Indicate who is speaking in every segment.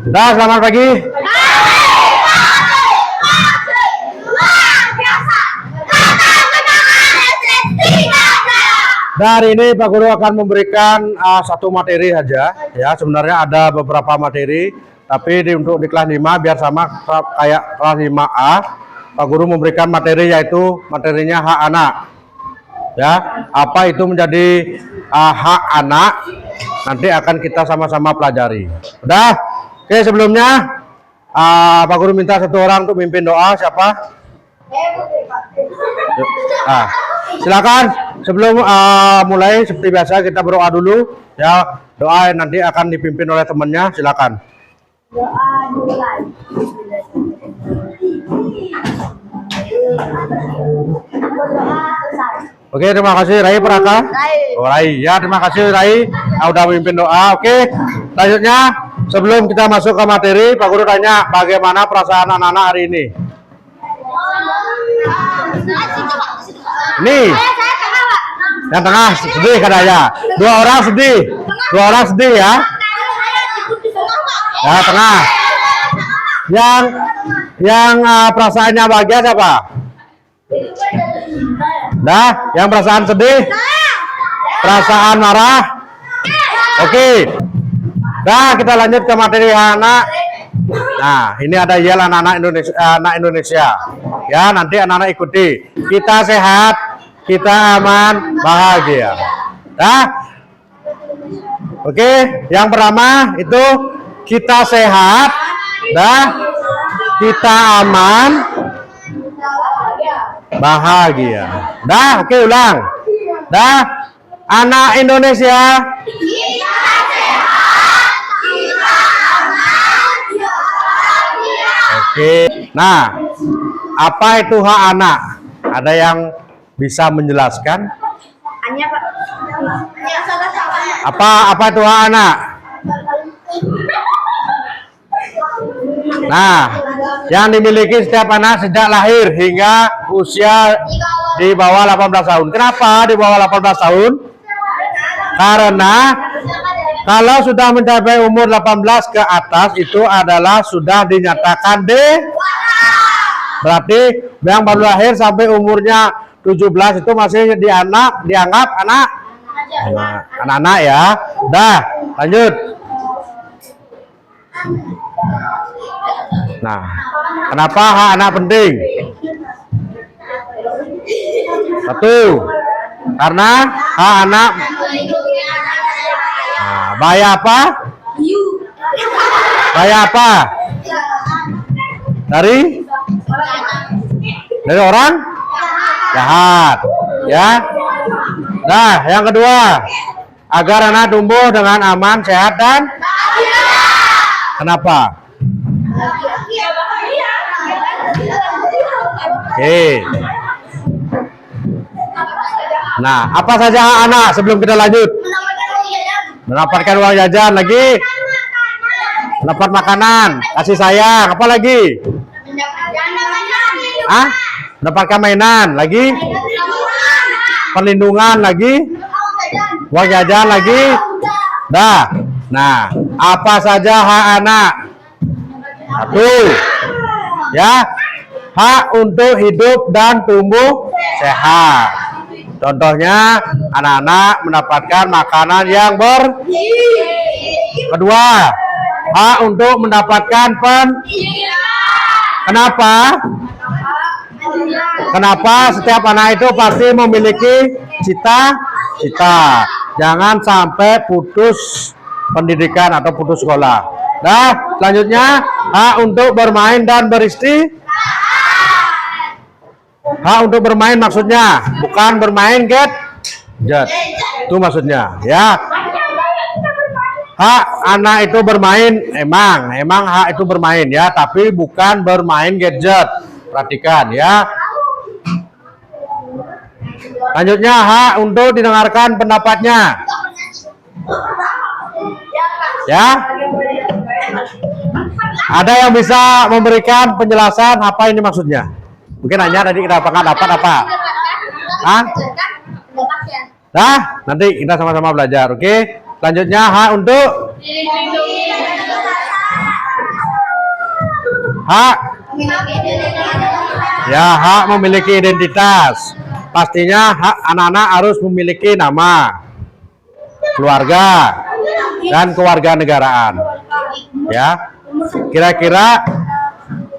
Speaker 1: Dah, selamat pagi. Dari ini Pak Guru akan memberikan satu materi saja. Ya, sebenarnya ada beberapa materi, tapi untuk di kelas 5 biar sama kayak kelas 5A, Pak Guru memberikan materi yaitu materinya hak anak. Ya, apa itu menjadi hak anak? Nanti akan kita sama-sama pelajari. Udah? Oke, sebelumnya Pak Guru minta satu orang untuk mimpin doa. Siapa? Silakan. Sebelum mulai seperti biasa kita berdoa dulu. Ya, doa nanti akan dipimpin oleh temannya. Silakan.
Speaker 2: Doa dimulai. Berdoa selesai.
Speaker 1: Oke, terima kasih Rai Praka. Oh, Rai. Ya, terima kasih Rai. Udah memimpin doa. Oke. Selanjutnya, sebelum kita masuk ke materi, Pak Guru tanya bagaimana perasaan anak-anak hari ini? Nih. Yang tengah sedih katanya. Dua orang sedih ya. Ya, tengah. Yang perasaannya bahagia siapa? Dah, yang perasaan sedih? Perasaan marah? Oke. Dah, kita lanjut ke materi anak. Nah, ini ada yel anak-anak Indonesia. Ya, nanti anak-anak ikuti. Kita sehat, kita aman, bahagia. Dah. Oke, yang pertama itu kita sehat, dah. Kita aman, bahagia. Dah, oke ulang. Dah, anak Indonesia.
Speaker 2: Kita sehat, kita aman, bahagia.
Speaker 1: Oke. Nah, apa itu hak anak? Ada yang bisa menjelaskan?
Speaker 2: Hanya Pak.
Speaker 1: Apa itu hak anak? Nah, yang dimiliki setiap anak sejak lahir hingga usia di bawah 18 tahun. Kenapa di bawah 18 tahun? Karena kalau sudah mencapai umur 18 ke atas itu adalah sudah dinyatakan berarti yang baru lahir sampai umurnya 17 itu masih dianggap anak-anak ya. Dah, lanjut. Nah, kenapa hak anak penting? Satu, karena hak anak bahaya apa? Bahaya apa? Dari orang jahat, ya. Nah, yang kedua, agar anak tumbuh dengan aman, sehat dan kenapa? Oke. Nah, apa saja hak anak sebelum kita lanjut? Mendapatkan uang jajan lagi, mendapat makanan, kasih sayang, apa lagi? Mendapatkan mainan lagi, perlindungan lagi, uang jajan lagi. Dah. Nah, apa saja hak anak? Satu, ya, hak untuk hidup dan tumbuh sehat. Contohnya, anak-anak mendapatkan makanan yang Kedua, hak untuk mendapatkan Kenapa setiap anak itu pasti memiliki cita-cita. Jangan sampai putus pendidikan atau putus sekolah. Nah, selanjutnya hak untuk bermain dan hak untuk bermain maksudnya bukan bermain gadget. Itu maksudnya, ya. Hak anak itu bermain, emang hak itu bermain ya, tapi bukan bermain gadget. Perhatikan ya. Lanjutnya hak untuk didengarkan pendapatnya. Ya. Ada yang bisa memberikan penjelasan apa ini maksudnya? Mungkin hanya tadi kita dapat apa? Nah, nanti kita sama-sama belajar, oke? Selanjutnya hak untuk Hak ya, hak memiliki identitas. Pastinya hak anak-anak harus memiliki nama, keluarga, dan kewarganegaraan. Ya, kira-kira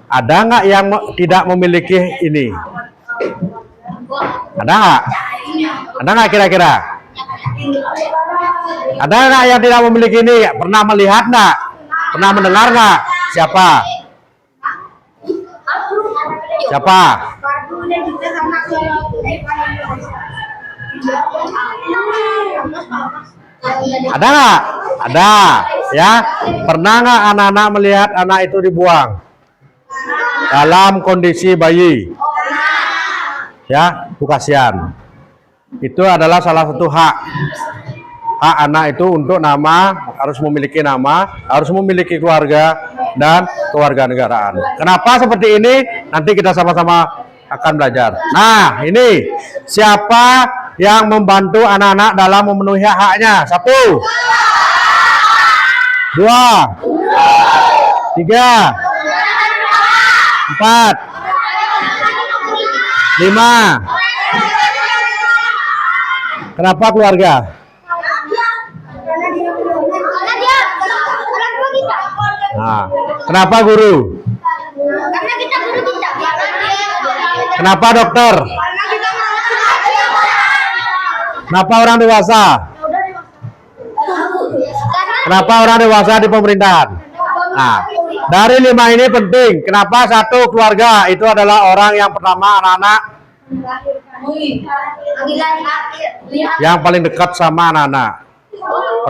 Speaker 1: ada nggak yang tidak memiliki ini? Ada nggak? Ada nggak kira-kira? Ada nggak yang tidak memiliki ini? Pernah melihat nggak? Pernah mendengar nggak? Siapa? Siapa? Ada nggak? Ada. Ya. Pernah nggak anak-anak melihat anak itu dibuang dalam kondisi bayi? Ya, itu kasihan. Itu adalah salah satu hak. Hak anak itu untuk nama, harus memiliki nama, harus memiliki keluarga dan kewarganegaraan. Kenapa seperti ini? Nanti kita sama-sama akan belajar. Nah, ini siapa yang membantu anak-anak dalam memenuhi hak-haknya? 1, 2, 3, 4, 5. Kenapa keluarga?
Speaker 2: Karena dia orang tua kita.
Speaker 1: Nah, kenapa guru?
Speaker 2: Karena kita guru kita.
Speaker 1: Kenapa dokter?
Speaker 2: Karena kita
Speaker 1: Kenapa orang dewasa? Kenapa orang dewasa di pemerintahan? Nah, dari 5 ini penting. Kenapa 1 keluarga? Itu adalah orang yang pertama, anak-anak yang paling dekat sama anak-anak.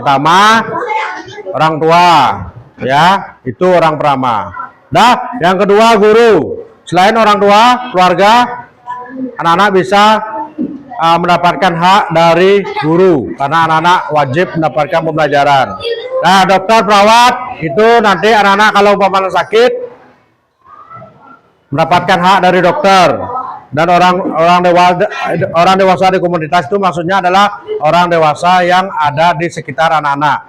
Speaker 1: Pertama, orang tua, ya, itu orang pertama. Nah, yang kedua guru. Selain orang tua, keluarga, anak-anak bisa mendapatkan hak dari guru karena anak-anak wajib mendapatkan pembelajaran. Nah, dokter, perawat itu nanti anak-anak kalau umpamanya sakit mendapatkan hak dari dokter. Dan orang dewasa di komunitas itu maksudnya adalah orang dewasa yang ada di sekitar anak-anak.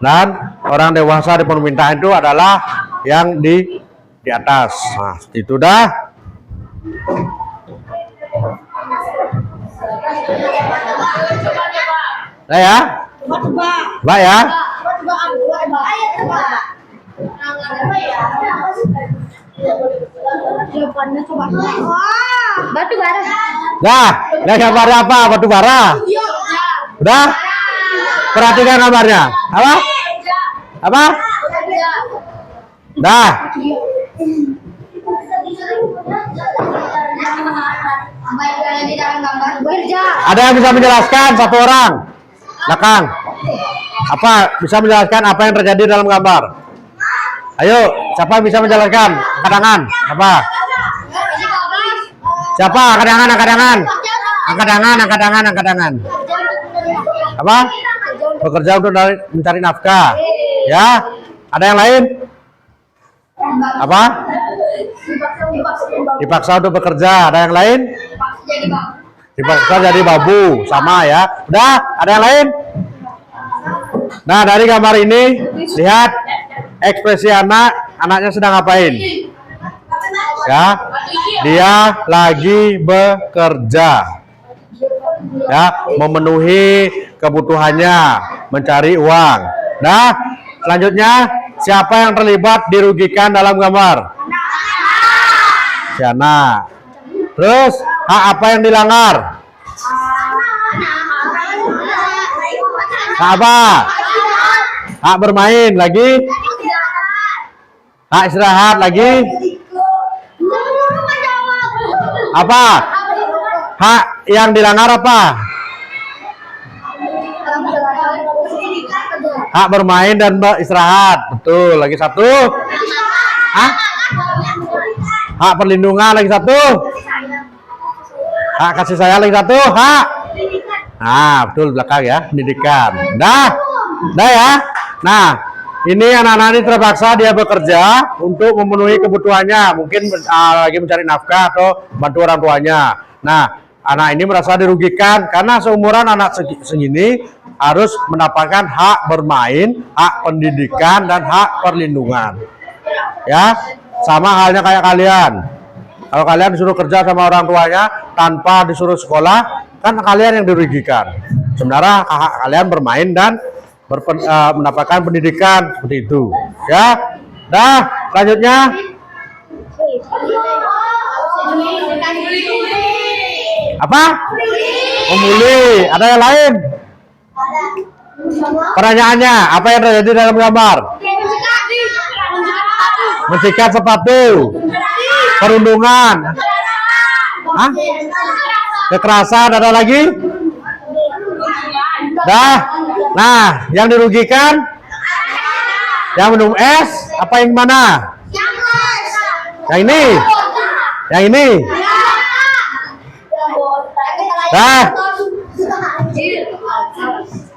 Speaker 1: Dan orang dewasa di pemerintahan itu adalah yang di atas. Nah, itu dah. Nah ya, Mbak ya.
Speaker 2: Batu bara.
Speaker 1: Nah, gambarnya apa? Batu bara. Udah? Perhatikan gambarnya. Apa? Apa? Dah. Ada yang bisa menjelaskan? 1 orang. Belakang. Apa? Bisa menjelaskan apa yang terjadi dalam gambar? Ayo, siapa yang bisa menjelaskan? Angkat tangan. Apa? Siapa? Angkat tangan, angkat tangan. Angkat tangan, angkat tangan, angkat tangan. Apa? Bekerja untuk mencari nafkah. Ya. Ada yang lain? Apa? Dipaksa untuk bekerja. Ada yang lain? Dipaksa jadi babu. Sama ya. Udah? Ada yang lain? Nah, dari gambar ini lihat ekspresi anaknya sedang ngapain? Ya, dia lagi bekerja. Ya, memenuhi kebutuhannya, mencari uang. Nah, selanjutnya siapa yang terlibat dirugikan dalam gambar? Si anak. Terus hak apa yang dilanggar? Hak apa? Hak bermain lagi. Hak istirahat lagi. Apa? Hak yang dilanggar apa? Hak bermain dan beristirahat. Betul. Lagi 1. Hah? Hak perlindungan lagi 1. Hak kasih sayang lagi 1. Hak. Nah, betul belakang ya. Pendidikan. Dah ya. Nah, ini anak-anak ini terpaksa dia bekerja untuk memenuhi kebutuhannya. Mungkin lagi mencari nafkah atau bantu orang tuanya. Nah, anak ini merasa dirugikan karena seumuran anak segini harus mendapatkan hak bermain, hak pendidikan, dan hak perlindungan. Ya, sama halnya kayak kalian. Kalau kalian disuruh kerja sama orang tuanya tanpa disuruh sekolah, kan kalian yang dirugikan. Sebenarnya hak kalian bermain dan mendapatkan pendidikan seperti itu. Ya, dah. Selanjutnya, apa? Memulih. Ada yang lain? Pertanyaannya, apa yang terjadi dalam gambar? Mensikat sepatu, perundungan, hah? Kekerasan, ada lagi? Dah. Nah, yang dirugikan, yang minum es, apa yang mana? Yang ini, yang ini. Dah.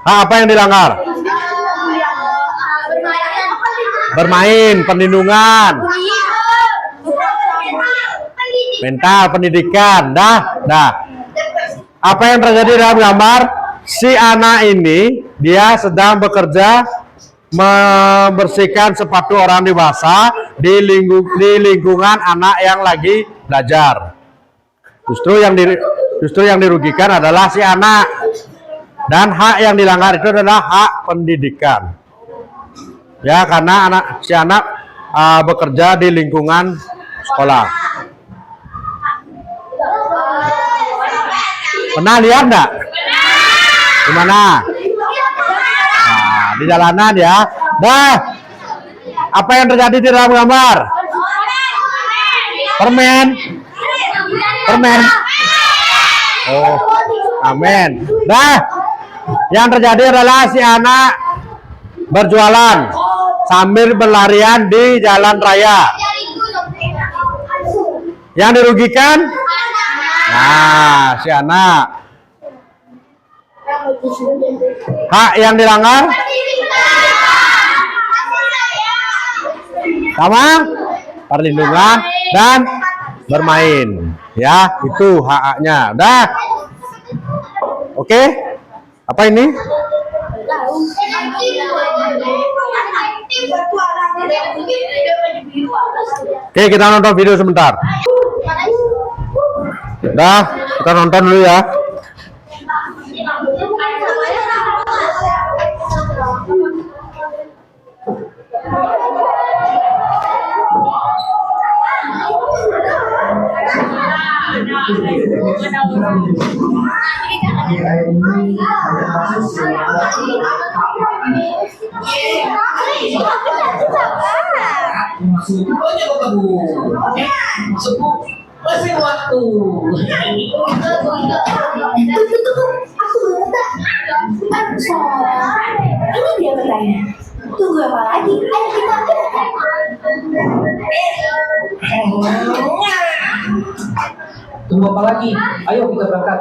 Speaker 1: Apa yang dilanggar? Bermain, perlindungan, mental, pendidikan. Dah. Apa yang terjadi dalam gambar? Si anak ini dia sedang bekerja membersihkan sepatu orang dewasa di lingkungan anak yang lagi belajar. Justru yang dirugikan adalah si anak, dan hak yang dilanggar itu adalah hak pendidikan. Ya, karena si anak bekerja di lingkungan sekolah. Pernah lihat enggak? Gimana? Nah, di jalanan ya. Dah. Apa yang terjadi di dalam gambar? Permen. Oh, amin. Dah. Yang terjadi adalah si anak berjualan sambil berlarian di jalan raya. Yang dirugikan? Nah, si anak. Hak yang dilanggar? Sama? Perlindungan dan bermain. Ya, itu hak-haknya. Dah. Oke. Apa ini? Oke, kita nonton video sebentar. Dah, kita nonton dulu ya.
Speaker 3: Masih waktu.
Speaker 4: Ini dia bertanya. Tunggu apa lagi? Ayo kita berangkat.
Speaker 3: Tunggu apa lagi? Ayo kita berangkat.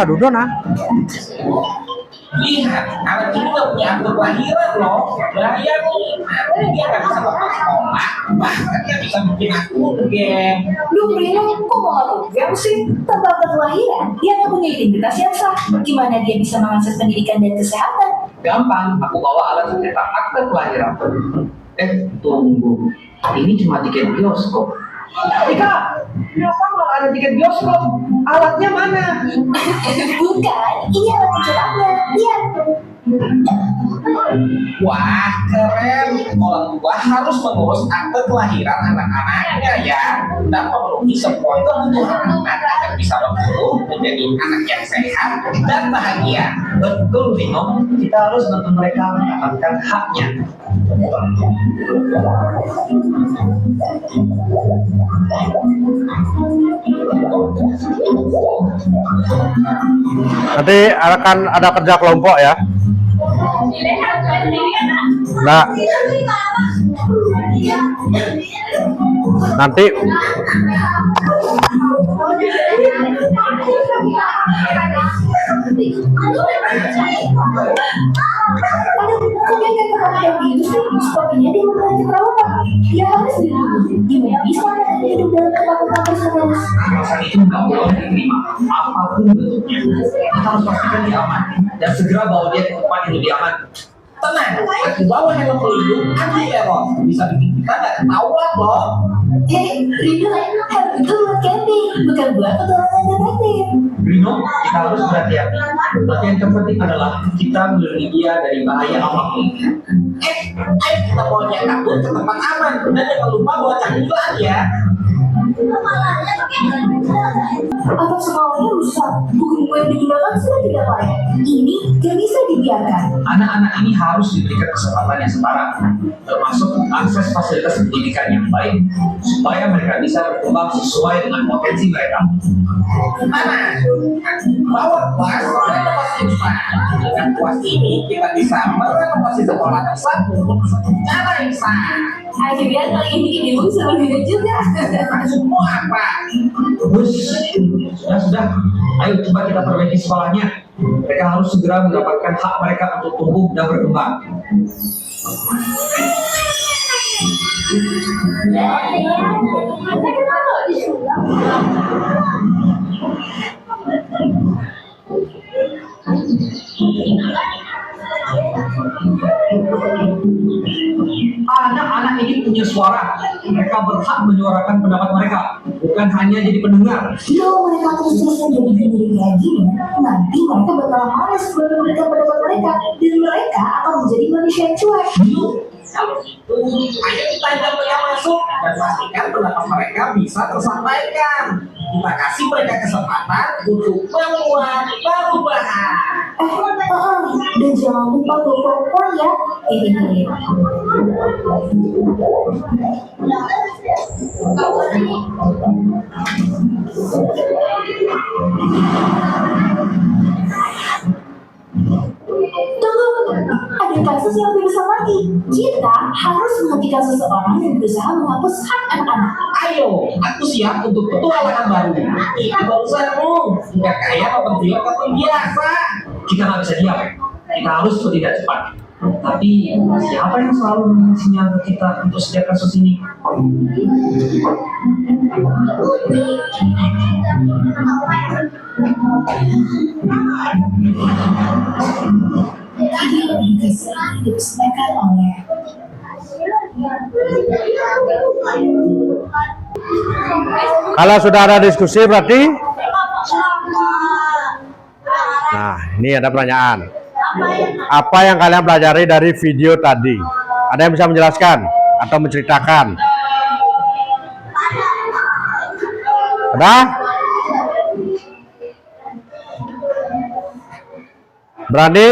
Speaker 1: Duduk nah.
Speaker 3: Lihat, anak ini nggak punya akte kelahiran loh. Bahaya nih. Nanti dia nggak bisa masuk sekolah. Bahkan dia bisa bikin akun game.
Speaker 4: Lu Brino, kok mau ngaku game sih? Tanpa akte kelahiran, dia nggak punya identitas yang sah. Gimana dia bisa mengakses pendidikan dan kesehatan?
Speaker 3: Gampang, aku bawa alat pencetak akte kelahiran. Tunggu. Ini cuma tiket bioskop. Tika, kenapa nggak ada tiket bioskop? Alatnya mana?
Speaker 4: Bukan, ini alat pencetaknya. Lihat.
Speaker 3: Wah, keren. Orang tua harus mengurus akte kelahiran anak-anaknya ya. Dan memenuhi semua kebutuhan anak agar bisa bertumbuh menjadi anak yang sehat dan bahagia. Betul, Rino. Kita harus bantu mereka mendapatkan haknya.
Speaker 1: Nanti akan ada kerja kelompok ya. Nah, nanti
Speaker 4: penting. Aduh, kok dia nggak pernah kayak gitu sih? Sepertinya dia mau lanjut perawatan. Dia harus dilindungi. Gimana bisa anaknya hidup dalam ketakutan terus?
Speaker 3: Kekerasan itu nggak boleh diterima, apapun bentuknya. Kita harus pastikan dia aman dan segera bawa dia ke tempat yang lebih aman. Tenang, aku bawa helm pelindung anti teror. Bisa bikin kita nggak ketahuan loh.
Speaker 4: Rino, helm itu buat camping, bukan buat petualangan detektif.
Speaker 3: Rino, kita harus berhati-hati. Tapi yang terpenting adalah kita melindungi dia dari bahaya apapun. Ayo kita bawa dia kabur ke tempat aman dan jangan lupa bawa camilan ya.
Speaker 4: Atau sekolahnya rusak, buku-buku yang digunakan sudah tidak layak. Ini gak bisa dibiarkan.
Speaker 3: Anak-anak ini harus diberikan kesempatan yang setara, termasuk akses fasilitas pendidikan yang baik, supaya mereka bisa berkembang sesuai dengan potensi mereka. Mana? Bawa kelas renovasi besar. Dengan kelas ini kita bisa merenovasi sekolah tersebut secara yang sah.
Speaker 4: Ayo biar kali ini ibu sama Rino juga.
Speaker 3: Semua apa? Sudah. Ayo coba kita perbaiki sekolahnya. Mereka harus segera mendapatkan hak mereka untuk tumbuh dan berkembang. Anak-anak ini punya suara. Mereka berhak menyuarakan pendapat mereka, bukan hanya jadi pendengar.
Speaker 4: Kalau mereka terus-terusan jadi diri kayak gini, nanti mereka bakal malas buat memberikan pendapat mereka, dan mereka akan menjadi manusia yang cuek.
Speaker 3: Kalau itu, ayo kita ajak mereka masuk dan pastikan pendapat mereka bisa tersampaikan. Kita kasih mereka kesempatan untuk membuat perubahan.
Speaker 4: Dan jangan lupa popor ya. Ini. Tunggu, ada kasus yang lebih besar lagi. Kita harus menghentikan seseorang yang berusaha menghapus hak anak-anak.
Speaker 3: Ayo, aku siap untuk petualangan baru. Itu baru seru, nggak kayak nonton film kartun biasa. Kita nggak bisa diam, kita harus bertindak cepat. Tapi siapa yang selalu memberi sinyal ke kita untuk setiap kasus ini?
Speaker 4: Ini dipersembahkan oleh
Speaker 1: Kalau sudah ada diskusi berarti, nah ini ada pertanyaan. Apa yang kalian pelajari dari video tadi? Ada yang bisa menjelaskan atau menceritakan? Ada? Berani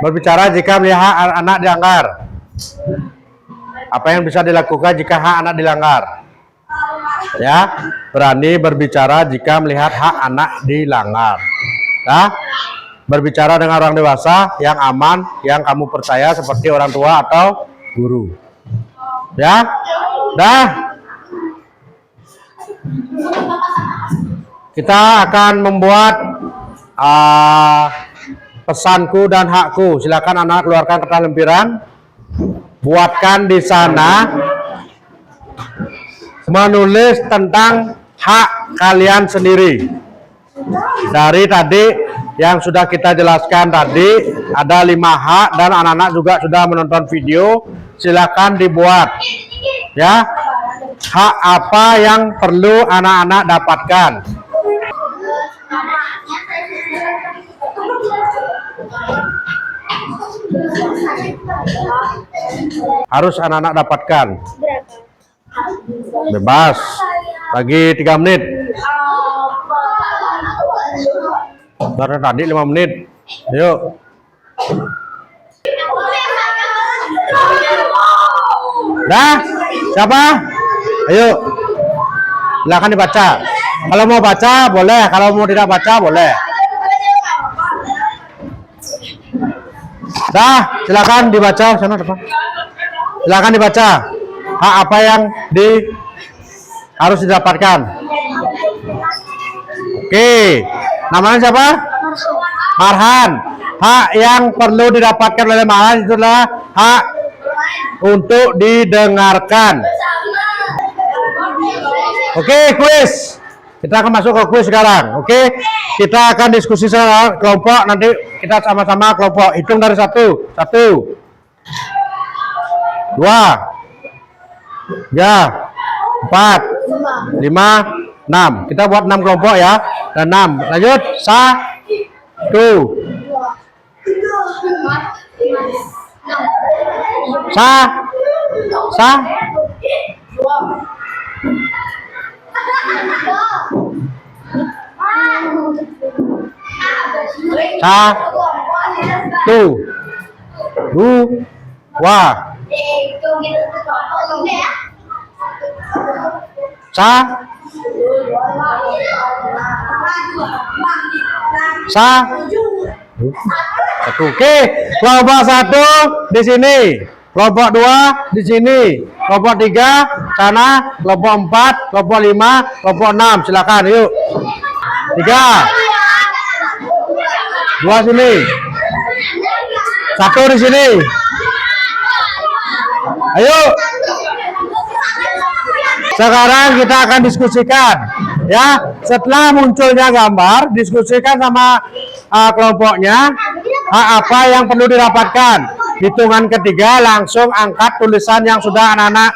Speaker 1: berbicara jika melihat anak dilanggar? Apa yang bisa dilakukan jika hak anak dilanggar? Ya, berani berbicara jika melihat hak anak dilanggar. Ya, berbicara dengan orang dewasa yang aman, yang kamu percaya seperti orang tua atau guru. Ya, dah. Kita akan membuat pesanku dan hakku. Silakan anak keluarkan kertas lempiran. Buatkan di sana menulis tentang hak kalian sendiri. Dari tadi yang sudah kita jelaskan tadi ada 5 hak dan anak-anak juga sudah menonton video. Silakan dibuat. Ya. Hak apa yang perlu anak-anak dapatkan? Harus anak-anak dapatkan. Bebas. Lagi 3 menit. Dari tadi 5 menit. Yuk. Dah? Siapa? Ayo. Silakan dibaca. Kalau mau baca boleh, kalau mau tidak baca boleh. Dah, silakan dibaca sana depan. Silakan dibaca. Hak apa yang harus didapatkan? Oke. Namanya siapa? Marhan, hak yang perlu didapatkan oleh Marhan itu adalah hak untuk didengarkan. Oke, kuis. Kita akan masuk ke kuis sekarang. Oke, kita akan diskusi secara kelompok. Nanti kita sama-sama kelompok. Hitung dari 1, 1, 2, 3, 4, 5, 6. Kita buat 6 kelompok ya. Dan 6. Lanjut. 1. Sa. Satu, dua, satu. Oke, kelompok 1 di sini, kelompok 2 di sini, kelompok 3 sana, kelompok 4, kelompok 5, kelompok 6. Silakan, yuk. 3, 2 sini, 1 di sini. Ayo. Sekarang kita akan diskusikan, ya. Setelah munculnya gambar, diskusikan sama kelompoknya hak apa yang perlu didapatkan. Hitungan ketiga langsung angkat tulisan yang sudah anak-anak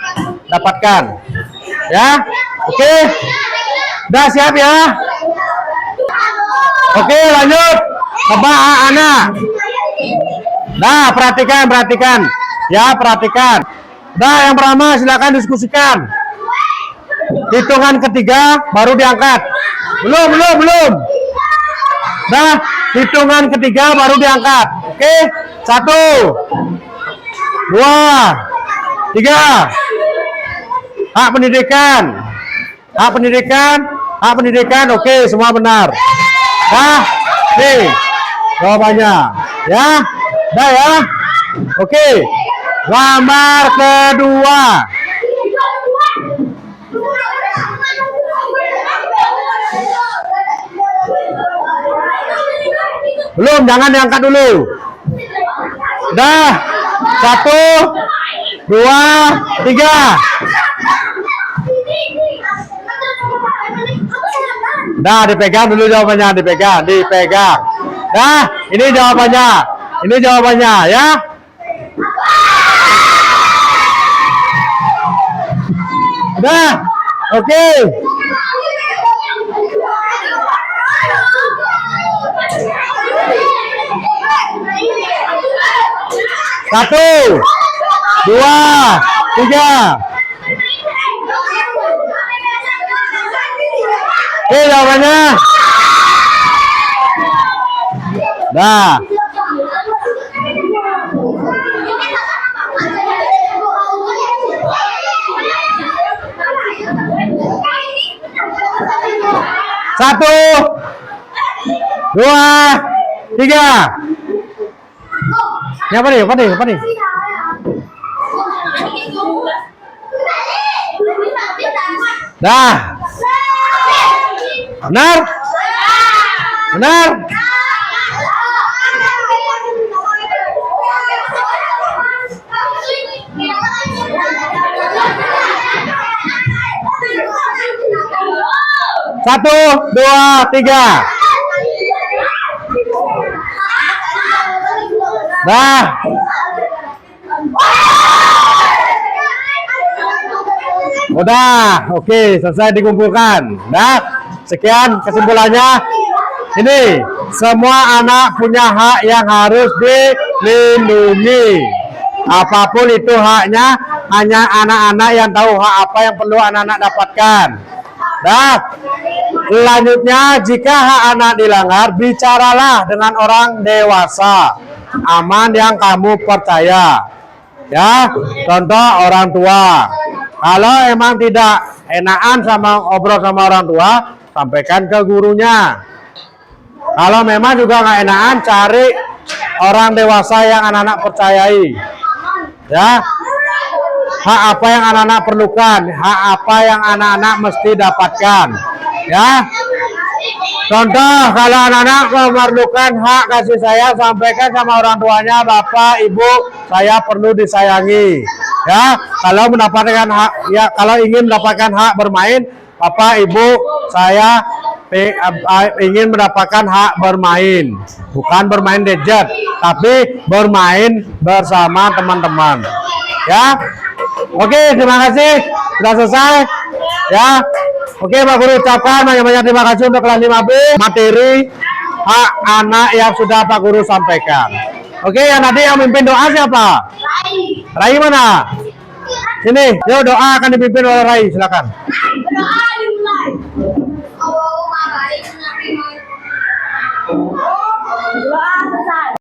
Speaker 1: dapatkan. Ya, oke. Udah siap ya? Oke, lanjut. Coba anak. Nah, perhatikan. Ya, perhatikan. Nah, yang pertama silakan diskusikan. Hitungan ketiga baru diangkat. Belum. Nah, hitungan ketiga baru diangkat. Oke, 1, 2, 3. Hak pendidikan. Oke, semua benar. Nah, nih jawabannya. Ya, dah ya. Oke, gambar kedua. Belum, jangan diangkat dulu. Dah, 1, 2, 3. Dah, dipegang dulu jawabannya, dipegang. Dah, ini jawabannya, ya. Dah, oke. Satu, 2, 3. Oke, jawabannya. Dah. Satu, 2, 3. Ini apa nih? Dah. Benar? Satu, 2, 3. Dah. Udah, oke, selesai dikumpulkan. Nah, sekian kesimpulannya. Ini semua anak punya hak yang harus dilindungi. Apapun itu haknya, hanya anak-anak yang tahu hak apa yang perlu anak-anak dapatkan. Nah, selanjutnya jika hak anak dilanggar, bicaralah dengan orang dewasa, aman yang kamu percaya. Ya, contoh orang tua. Kalau emang tidak enakan sama obrol sama orang tua, sampaikan ke gurunya. Kalau memang juga nggak enakan, cari orang dewasa yang anak-anak percayai. Ya, hak apa yang anak-anak perlukan, hak apa yang anak-anak mesti dapatkan. Ya, Contoh, kalau anak-anak memerlukan hak kasih sayang, sampaikan sama orang tuanya, Bapak, Ibu, saya perlu disayangi. Ya, kalau mendapatkan hak, ya kalau ingin mendapatkan hak bermain, Bapak, Ibu, saya ingin mendapatkan hak bermain, bukan bermain gadget, tapi bermain bersama teman-teman. Ya, oke, terima kasih, sudah selesai. Ya, oke Pak Guru ucapkan banyak-banyak terima kasih untuk kelas 5B materi hak anak yang sudah Pak Guru sampaikan. Oke, yang nanti yang memimpin doa siapa? Rai mana? Sini, yuk doa akan dipimpin oleh Rai, silakan.